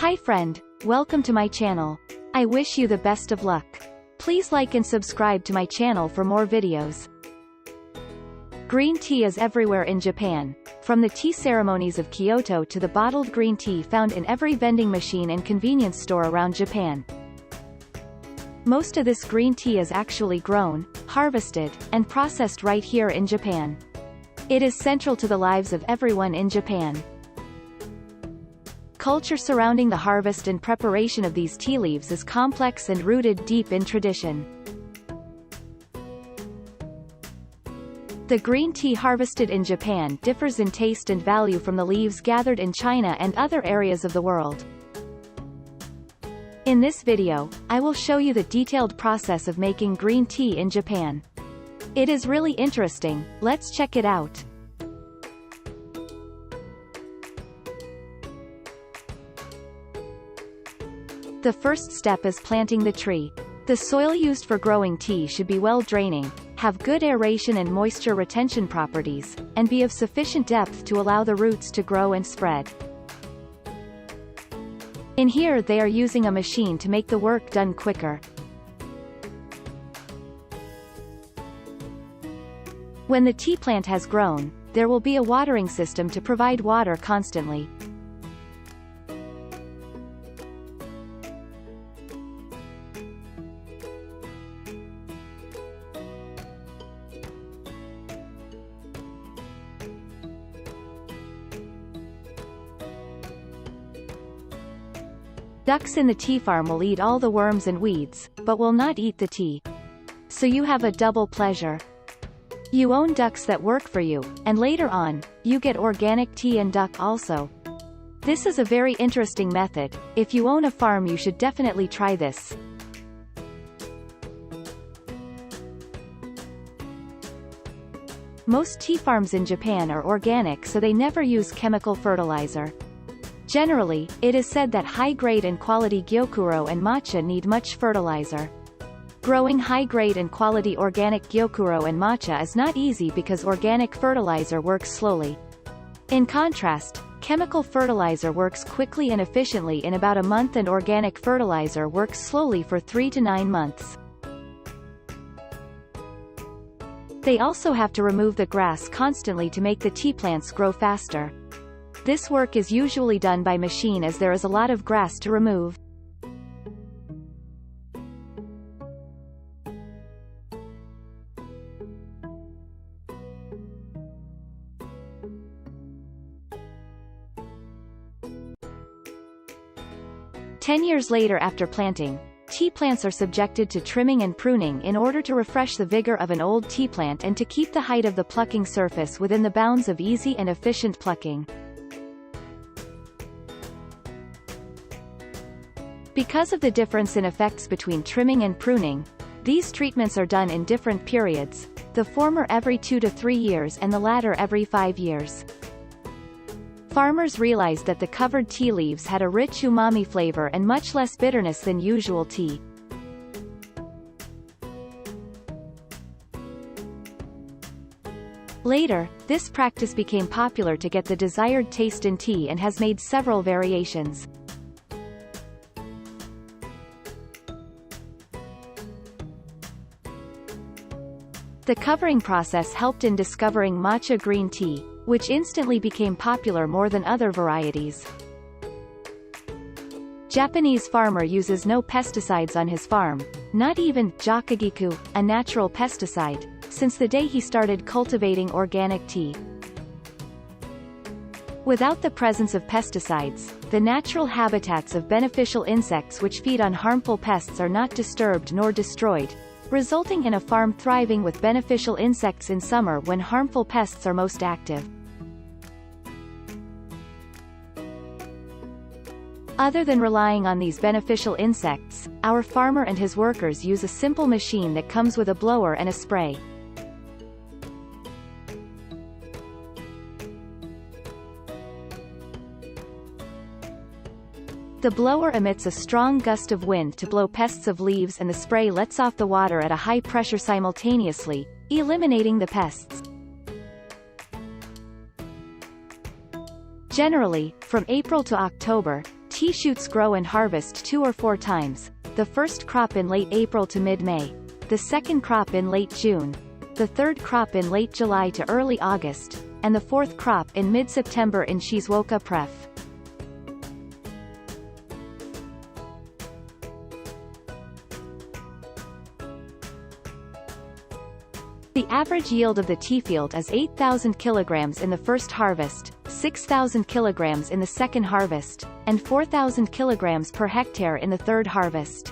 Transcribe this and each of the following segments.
Hi friend, welcome to my channel. I wish you the best of luck. Please like and subscribe to my channel for more videos. Green tea is everywhere in Japan, from the tea ceremonies of Kyoto to the bottled green tea found in every vending machine and convenience store around Japan. Most of this green tea is actually grown, harvested, and processed right here in Japan. It is central to the lives of everyone in Japan. Culture surrounding the harvest and preparation of these tea leaves is complex and rooted deep in tradition. The green tea harvested in Japan differs in taste and value from the leaves gathered in China and other areas of the world. In this video, I will show you the detailed process of making green tea in Japan. It is really interesting, let's check it out. The first step is planting the tree. The soil used for growing tea should be well draining, have good aeration and moisture retention properties, and be of sufficient depth to allow the roots to grow and spread. In here they are using a machine to make the work done quicker. When the tea plant has grown, there will be a watering system to provide water constantly. Ducks in the tea farm will eat all the worms and weeds, but will not eat the tea. So you have a double pleasure. You own ducks that work for you, and later on, you get organic tea and duck also. This is a very interesting method. If you own a farm you should definitely try this. Most tea farms in Japan are organic, so they never use chemical fertilizer. Generally, it is said that high-grade and quality gyokuro and matcha need much fertilizer. Growing high-grade and quality organic gyokuro and matcha is not easy because organic fertilizer works slowly. In contrast, chemical fertilizer works quickly and efficiently in about a month, and organic fertilizer works slowly for 3 to 9 months. They also have to remove the grass constantly to make the tea plants grow faster. This work is usually done by machine as there is a lot of grass to remove. Ten years later after planting, tea plants are subjected to trimming and pruning in order to refresh the vigor of an old tea plant and to keep the height of the plucking surface within the bounds of easy and efficient plucking. Because of the difference in effects between trimming and pruning, these treatments are done in different periods, the former every 2 to 3 years and the latter every 5 years. Farmers realized that the covered tea leaves had a rich umami flavor and much less bitterness than usual tea. Later, this practice became popular to get the desired taste in tea and has made several variations. The covering process helped in discovering matcha green tea, which instantly became popular more than other varieties. Japanese farmer uses no pesticides on his farm, not even jakagiku, a natural pesticide, since the day he started cultivating organic tea. Without the presence of pesticides, the natural habitats of beneficial insects which feed on harmful pests are not disturbed nor destroyed, resulting in a farm thriving with beneficial insects in summer when harmful pests are most active. Other than relying on these beneficial insects, our farmer and his workers use a simple machine that comes with a blower and a spray. The blower emits a strong gust of wind to blow pests of leaves, and the spray lets off the water at a high pressure simultaneously, eliminating the pests. Generally, from April to October, tea tea shoots grow and harvest 2 or 4 times, the first crop in late April to mid-May, the second crop in late June, the third crop in late July to early August, and the fourth crop in mid-September in Shizuoka Pref. The average yield of the tea field is 8,000 kilograms in the first harvest, 6,000 kilograms in the second harvest, and 4,000 kilograms per hectare in the third harvest.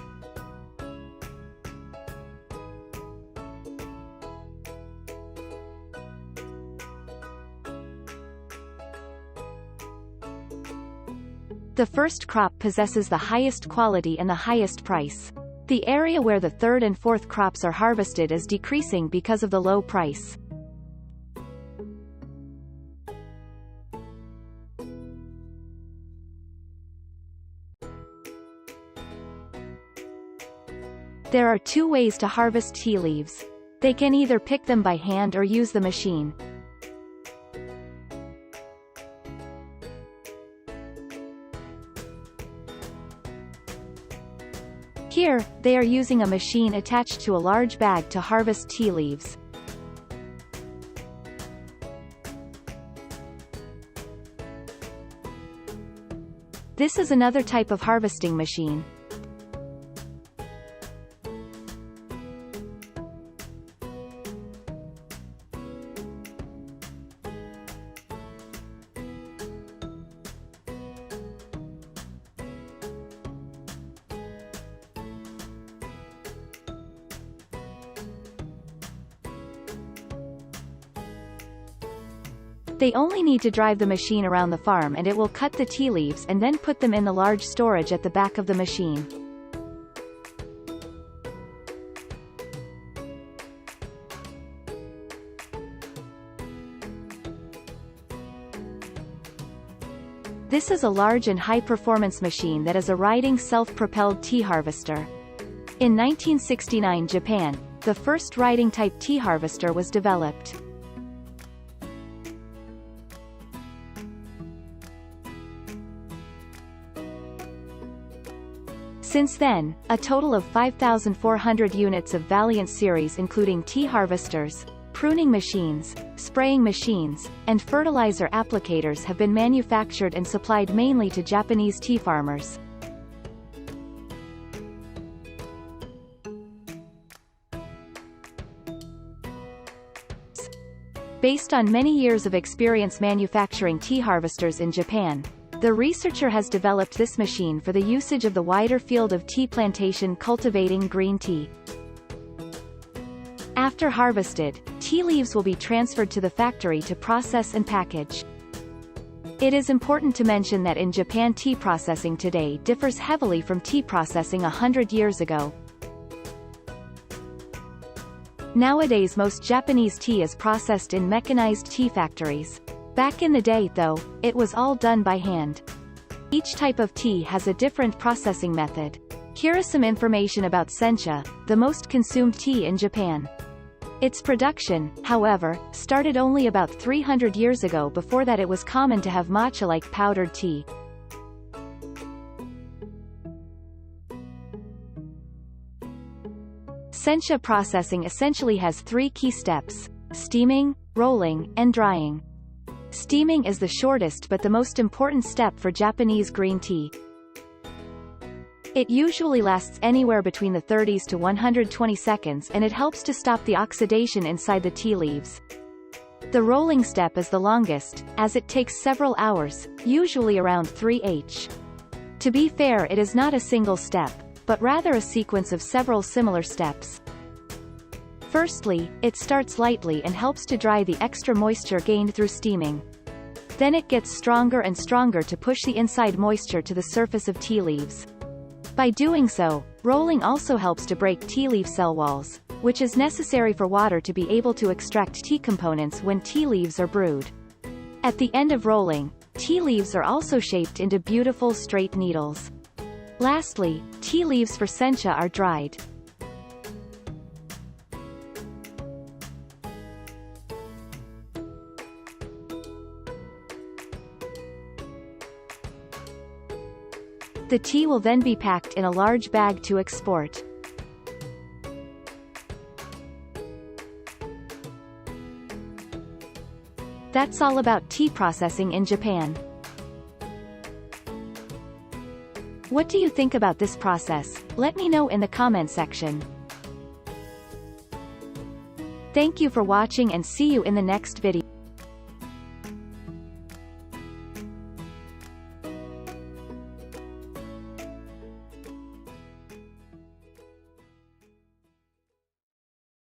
The first crop possesses the highest quality and the highest price. The area where the third and fourth crops are harvested is decreasing because of the low price. There are 2 ways to harvest tea leaves. They can either pick them by hand or use the machine. Here, they are using a machine attached to a large bag to harvest tea leaves. This is another type of harvesting machine. They only need to drive the machine around the farm and it will cut the tea leaves and then put them in the large storage at the back of the machine. This is a large and high-performance machine that is a riding self-propelled tea harvester. In 1969 Japan, the first riding-type tea harvester was developed. Since then, a total of 5,400 units of Valiant series including tea harvesters, pruning machines, spraying machines, and fertilizer applicators have been manufactured and supplied mainly to Japanese tea farmers. Based on many years of experience manufacturing tea harvesters in Japan, the researcher has developed this machine for the usage of the wider field of tea plantation cultivating green tea. After harvested, tea leaves will be transferred to the factory to process and package. It is important to mention that in Japan tea processing today differs heavily from tea processing 100 years ago. Nowadays most Japanese tea is processed in mechanized tea factories. Back in the day, though, it was all done by hand. Each type of tea has a different processing method. Here is some information about sencha, the most consumed tea in Japan. Its production, however, started only about 300 years ago. Before that it was common to have matcha-like powdered tea. Sencha processing essentially has 3 key steps: steaming, rolling, and drying. Steaming is the shortest but the most important step for Japanese green tea. It usually lasts anywhere between the 30s to 120 seconds and it helps to stop the oxidation inside the tea leaves. The rolling step is the longest, as it takes several hours, usually around 3h. To be fair, it is not a single step, but rather a sequence of several similar steps. Firstly, it starts lightly and helps to dry the extra moisture gained through steaming. Then it gets stronger and stronger to push the inside moisture to the surface of tea leaves. By doing so, rolling also helps to break tea leaf cell walls, which is necessary for water to be able to extract tea components when tea leaves are brewed. At the end of rolling, tea leaves are also shaped into beautiful straight needles. Lastly, tea leaves for sencha are dried. The tea will then be packed in a large bag to export. That's all about tea processing in Japan. What do you think about this process? Let me know in the comment section. Thank you for watching and see you in the next video.